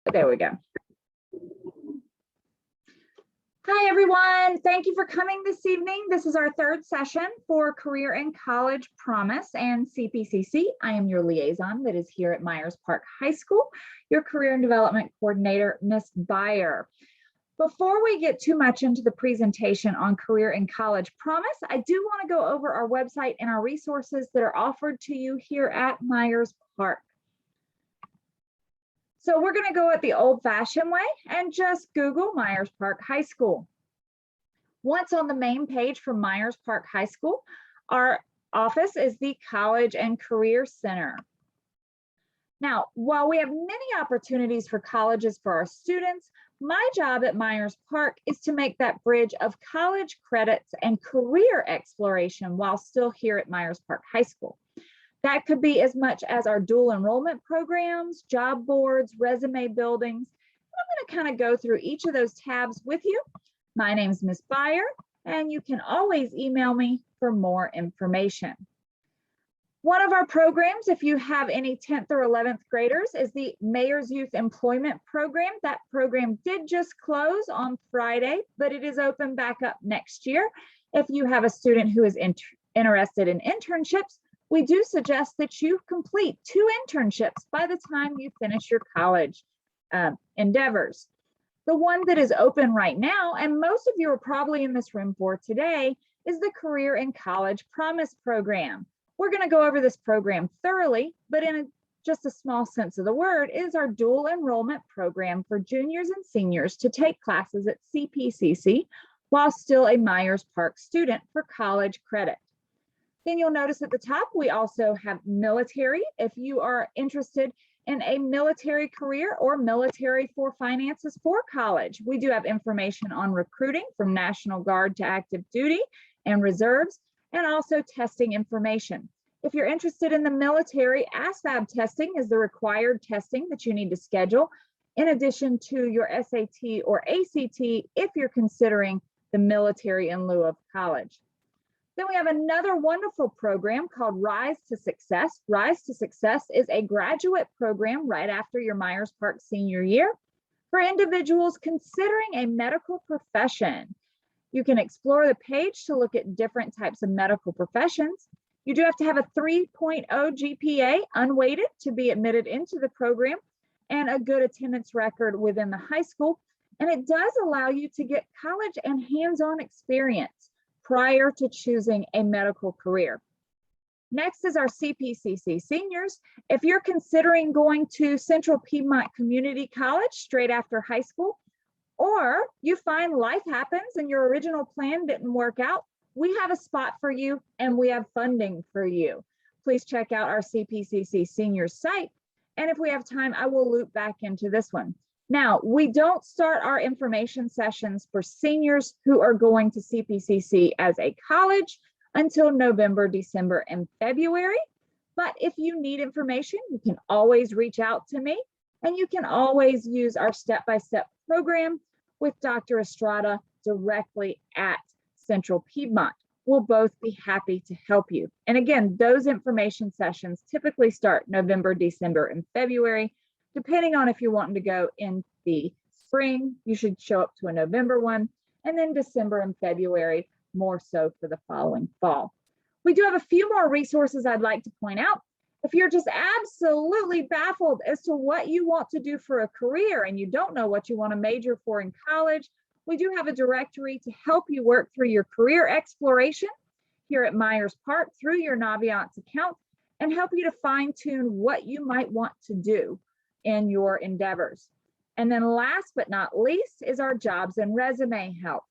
There we go. Hi, everyone. Thank you for coming this evening. This is our third session for Career and College Promise and CPCC. I am your liaison that is here at Myers Park High School, your Career and Development Coordinator, Ms. Beyer. Before we get too much into the presentation on Career and College Promise, I do want to go over our website and our resources that are offered to you here at Myers Park. So we're going to go at the old-fashioned way and just Google Myers Park High School. Once on the main page for Myers Park High School, our office is the College and Career Center. Now, while we have many opportunities for colleges for our students, my job at Myers Park is to make that bridge of college credits and career exploration while still here at Myers Park High School. That could be as much as our dual enrollment programs, job boards, resume buildings. I'm going to kind of go through each of those tabs with you. My name's Ms. Beyer, and you can always email me for more information. One of our programs, if you have any 10th or 11th graders, is the Mayor's Youth Employment Program. That program did just close on Friday, but it is open back up next year. If you have a student who is interested in internships, we do suggest that you complete 2 internships by the time you finish your college endeavors. The one that is open right now, and most of you are probably in this room for today, is the Career and College Promise Program. We're going to go over this program thoroughly, but in just a small sense of the word, is our dual enrollment program for juniors and seniors to take classes at CPCC while still a Myers Park student for college credit. Then you'll notice at the top, we also have military. If you are interested in a military career or military for finances for college, we do have information on recruiting from National Guard to active duty and reserves, and also testing information. If you're interested in the military, ASVAB testing is the required testing that you need to schedule, in addition to your SAT or ACT if you're considering the military in lieu of college. Then we have another wonderful program called Rise to Success. Rise to Success is a graduate program right after your Myers Park senior year for individuals considering a medical profession. You can explore the page to look at different types of medical professions. You do have to have a 3.0 GPA unweighted to be admitted into the program and a good attendance record within the high school. And it does allow you to get college and hands-on experience prior to choosing a medical career. Next is our CPCC seniors. If you're considering going to Central Piedmont Community College straight after high school, or you find life happens and your original plan didn't work out, we have a spot for you and we have funding for you. Please check out our CPCC seniors site. And if we have time, I will loop back into this one. Now, we don't start our information sessions for seniors who are going to CPCC as a college until November, December, and February. But if you need information, you can always reach out to me, and you can always use our step-by-step program with Dr. Estrada directly at Central Piedmont. We'll both be happy to help you. And again, those information sessions typically start November, December, and February. Depending on if you're wanting to go in the spring, you should show up to a November one, and then December and February, more so for the following fall. We do have a few more resources I'd like to point out. If you're just absolutely baffled as to what you want to do for a career and you don't know what you want to major for in college, we do have a directory to help you work through your career exploration here at Myers Park through your Naviance account and help you to fine-tune what you might want to do in your endeavors. And then last but not least is our jobs and resume help.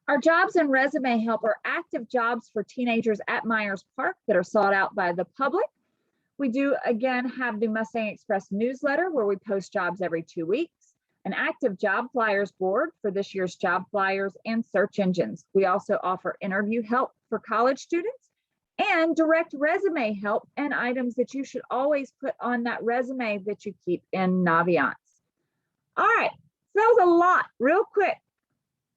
Our jobs and resume help are active jobs for teenagers at Myers Park that are sought out by the public. We do again have the Mustang Express newsletter where we post jobs every 2 weeks, an active job flyers board for this year's job flyers and search engines. We also offer interview help for college students and direct resume help and items that you should always put on that resume that you keep in Naviance. All right, so that was a lot, real quick.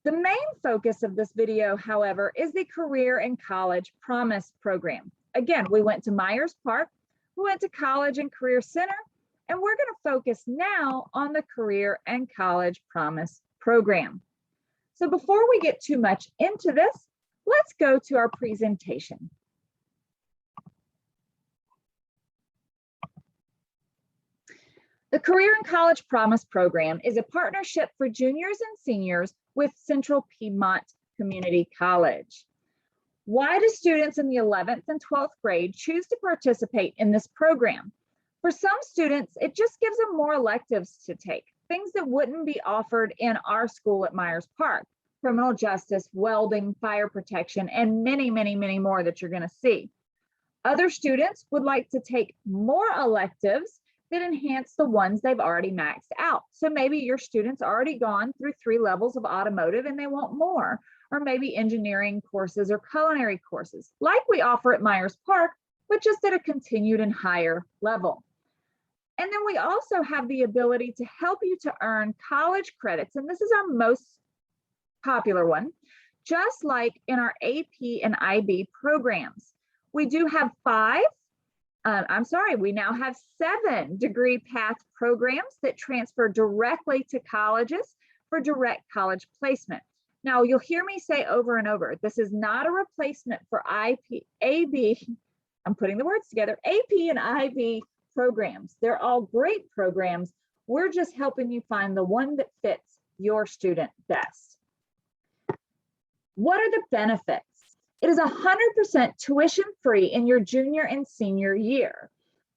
The main focus of this video, however, is the Career and College Promise Program. Again, we went to Myers Park, we went to College and Career Center, And we're going to focus now on the Career and College Promise program. So before we get too much into this, let's go to our presentation. The Career and College Promise program is a partnership for juniors and seniors with Central Piedmont Community College. Why do students in the 11th and 12th grade choose to participate in this program? For some students, it just gives them more electives to take, things that wouldn't be offered in our school at Myers Park: criminal justice, welding, fire protection, and many, many, many more that you're going to see. Other students would like to take more electives that enhance the ones they've already maxed out. So maybe your student's already gone through 3 levels of automotive and they want more, or maybe engineering courses or culinary courses, like we offer at Myers Park, but just at a continued and higher level. And then we also have the ability to help you to earn college credits, and this is our most popular one, just like in our AP and IB programs. We do have we now have 7 degree path programs that transfer directly to colleges for direct college placement. Now, you'll hear me say over and over, this is not a replacement for AB, I'm putting the words together, AP and IB programs. They're all great programs. We're just helping you find the one that fits your student best. What are the benefits? It is 100% tuition free in your junior and senior year.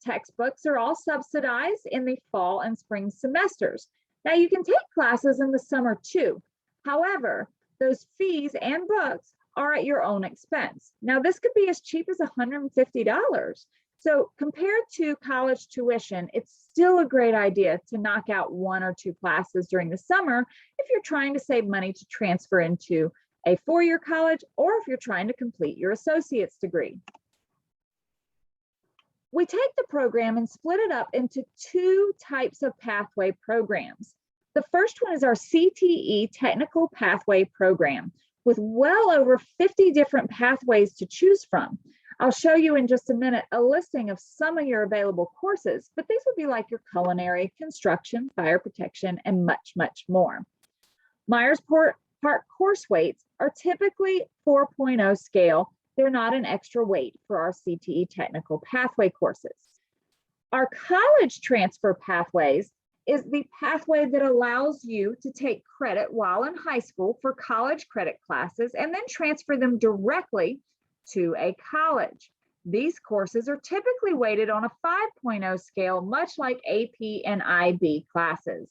Textbooks are all subsidized in the fall and spring semesters. Now you can take classes in the summer too. However, those fees and books are at your own expense. Now this could be as cheap as $150. So compared to college tuition, it's still a great idea to knock out 1 or 2 classes during the summer if you're trying to save money to transfer into a 4-year college, or if you're trying to complete your associate's degree. We take the program and split it up into 2 types of pathway programs. The first one is our CTE Technical Pathway Program, with well over 50 different pathways to choose from. I'll show you in just a minute a listing of some of your available courses, but these would be like your culinary, construction, fire protection, and much, much more. Myers Park course weights are typically 4.0 scale. They're not an extra weight for our CTE technical pathway courses. Our college transfer pathways is the pathway that allows you to take credit while in high school for college credit classes and then transfer them directly to a college. These courses are typically weighted on a 5.0 scale, much like AP and IB classes.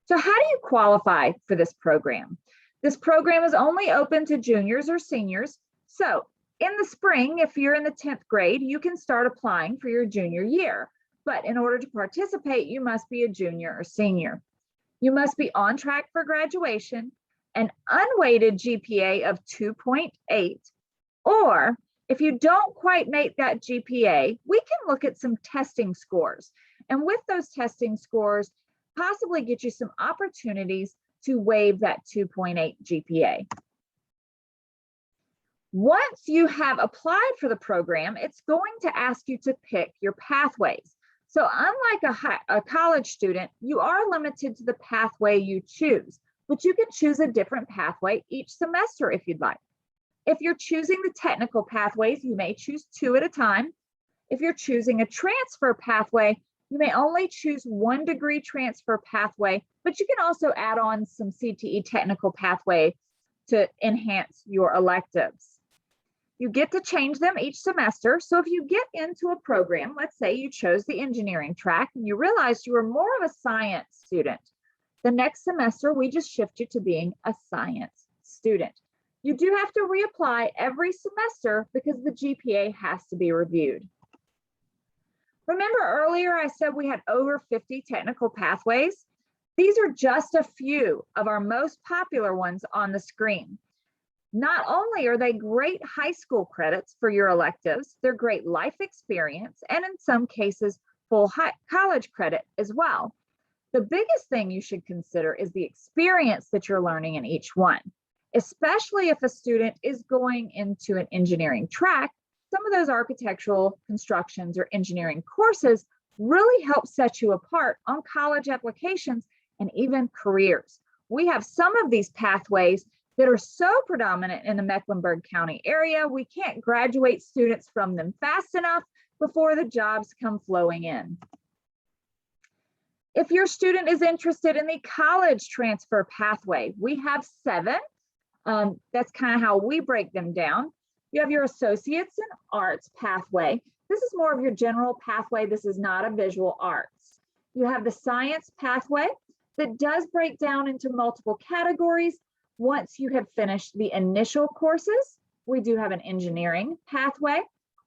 So how do you qualify for this program? This program is only open to juniors or seniors. So in the spring, if you're in the 10th grade, you can start applying for your junior year. But in order to participate, you must be a junior or senior. You must be on track for graduation, an unweighted GPA of 2.8, or if you don't quite make that GPA, we can look at some testing scores. And with those testing scores, possibly get you some opportunities to waive that 2.8 GPA. Once you have applied for the program, it's going to ask you to pick your pathways. So unlike a college student, you are limited to the pathway you choose, but you can choose a different pathway each semester if you'd like. If you're choosing the technical pathways, you may choose 2 at a time. If you're choosing a transfer pathway, you may only choose 1 degree transfer pathway, but you can also add on some CTE technical pathway to enhance your electives. You get to change them each semester. So if you get into a program, let's say you chose the engineering track and you realized you were more of a science student, the next semester we just shift you to being a science student. You do have to reapply every semester because the GPA has to be reviewed. Remember earlier I said we had over 50 technical pathways? These are just a few of our most popular ones on the screen. Not only are they great high school credits for your electives, they're great life experience, and in some cases, full college credit as well. The biggest thing you should consider is the experience that you're learning in each one, especially if a student is going into an engineering track. Some of those architectural, constructions, or engineering courses really help set you apart on college applications and even careers. We have some of these pathways that are so predominant in the Mecklenburg County area, we can't graduate students from them fast enough before the jobs come flowing in. If your student is interested in the college transfer pathway, we have 7. That's kind of how we break them down. You have your Associates in Arts pathway. This is more of your general pathway. This is not a visual arts. You have the Science pathway that does break down into multiple categories. Once you have finished the initial courses, we do have an engineering pathway.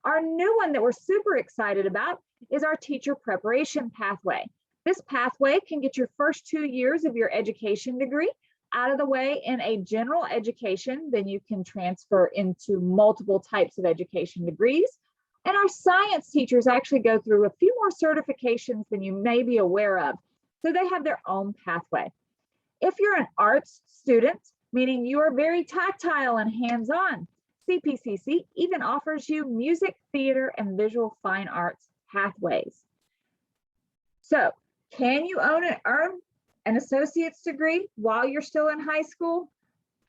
Our new one that we're super excited about is our teacher preparation pathway. This pathway can get your first 2 years of your education degree out of the way in a general education, then you can transfer into multiple types of education degrees. And our science teachers actually go through a few more certifications than you may be aware of. So they have their own pathway. If you're an arts student, meaning you are very tactile and hands-on, CPCC even offers you music, theater, and visual fine arts pathways. So can you earn an associate's degree while you're still in high school?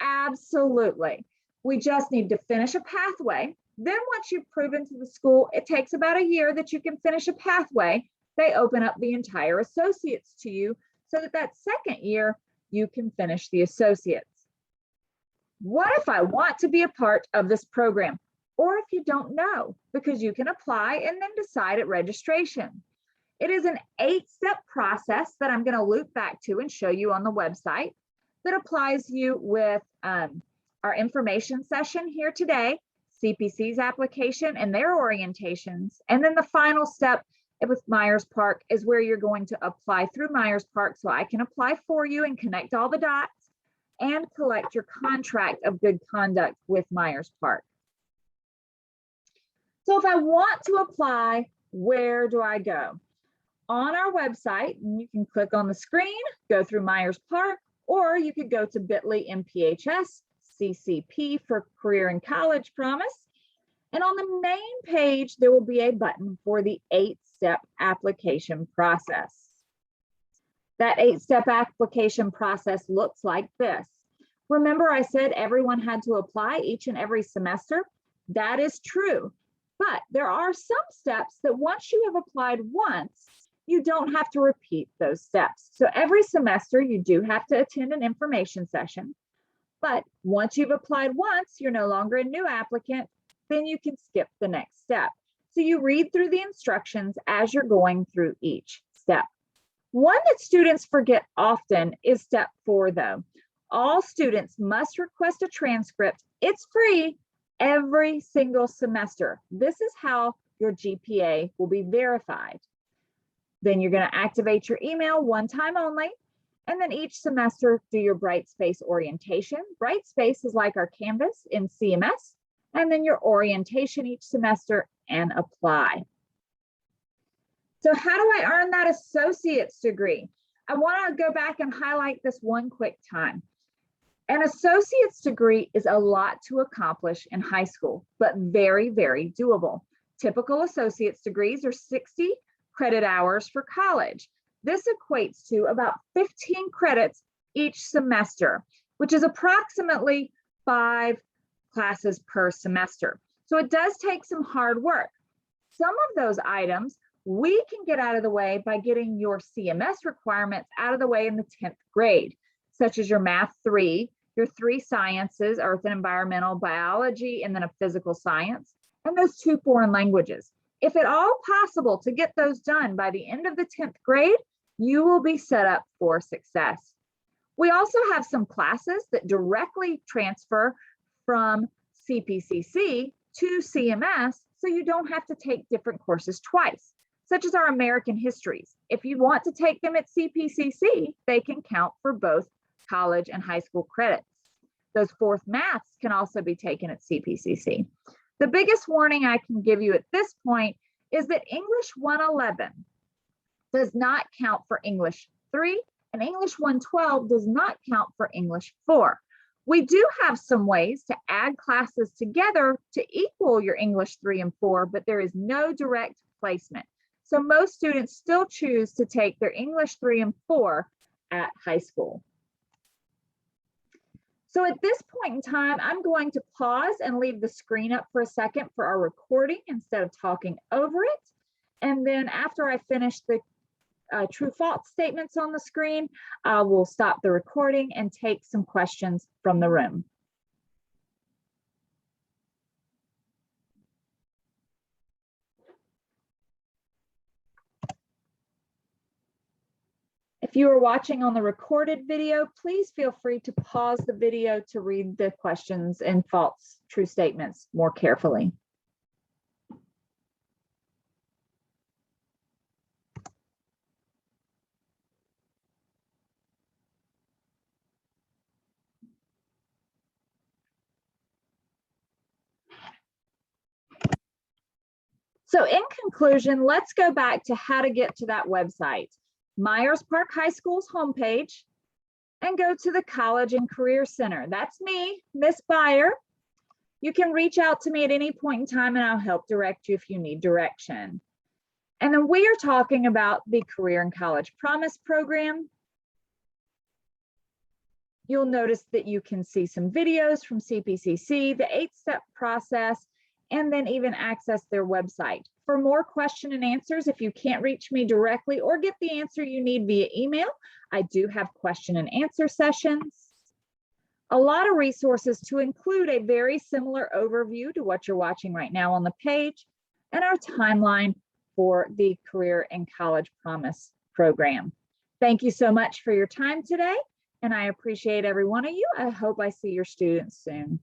Absolutely. We just need to finish a pathway. Then once you've proven to the school, it takes about a year that you can finish a pathway. They open up the entire associates to you so that second year you can finish the associates. What if I want to be a part of this program? Or if you don't know, because you can apply and then decide at registration. It is an 8-step process that I'm going to loop back to and show you on the website that applies you with our information session here today, CPC's application and their orientations. And then the final step with Myers Park is where you're going to apply through Myers Park so I can apply for you and connect all the dots and collect your contract of good conduct with Myers Park. So if I want to apply, where do I go? On our website, you can click on the screen, go through Myers Park, or you could go to bit.ly/MPHS CCP for Career and College Promise. And on the main page, there will be a button for the 8-step application process. That 8-step application process looks like this. Remember, I said everyone had to apply each and every semester. That is true, but there are some steps that once you have applied once, you don't have to repeat those steps. So every semester you do have to attend an information session, but once you've applied once, you're no longer a new applicant, then you can skip the next step. So you read through the instructions as you're going through each step. One that students forget often is step 4 though. All students must request a transcript. It's free every single semester. This is how your GPA will be verified. Then you're going to activate your email one time only. And then each semester do your Brightspace orientation. Brightspace is like our Canvas in CMS. And then your orientation each semester and apply. So how do I earn that associate's degree? I want to go back and highlight this one quick time. An associate's degree is a lot to accomplish in high school, but very, very doable. Typical associate's degrees are 60 credit hours for college. This equates to about 15 credits each semester, which is approximately 5 classes per semester. So it does take some hard work. Some of those items we can get out of the way by getting your CMS requirements out of the way in the 10th grade, such as your Math 3, your 3 sciences, Earth and Environmental, Biology, and then a physical science, and those 2 foreign languages. If at all possible to get those done by the end of the 10th grade, you will be set up for success. We also have some classes that directly transfer from CPCC to CMS, so you don't have to take different courses twice, such as our American histories. If you want to take them at CPCC, they can count for both college and high school credits. Those 4th maths can also be taken at CPCC. The biggest warning I can give you at this point is that English 111 does not count for English 3, and English 112 does not count for English 4. We do have some ways to add classes together to equal your English 3 and 4, but there is no direct placement. So most students still choose to take their English 3 and 4 at high school. So at this point in time, I'm going to pause and leave the screen up for a second for our recording instead of talking over it. And then after I finish the true-false statements on the screen, we'll stop the recording and take some questions from the room. If you are watching on the recorded video, please feel free to pause the video to read the questions and false true statements more carefully. So in conclusion, let's go back to how to get to that website, Myers Park High School's homepage, and go to the College and Career Center. That's me, Miss Byer. You can reach out to me at any point in time and I'll help direct you if you need direction. And then we are talking about the Career and College Promise program. You'll notice that you can see some videos from CPCC, the 8-step process, and then even access their website. For more question and answers, if you can't reach me directly or get the answer you need via email, I do have question and answer sessions. A lot of resources to include a very similar overview to what you're watching right now on the page, and our timeline for the Career and College Promise program. Thank you so much for your time today, and I appreciate every one of you. I hope I see your students soon.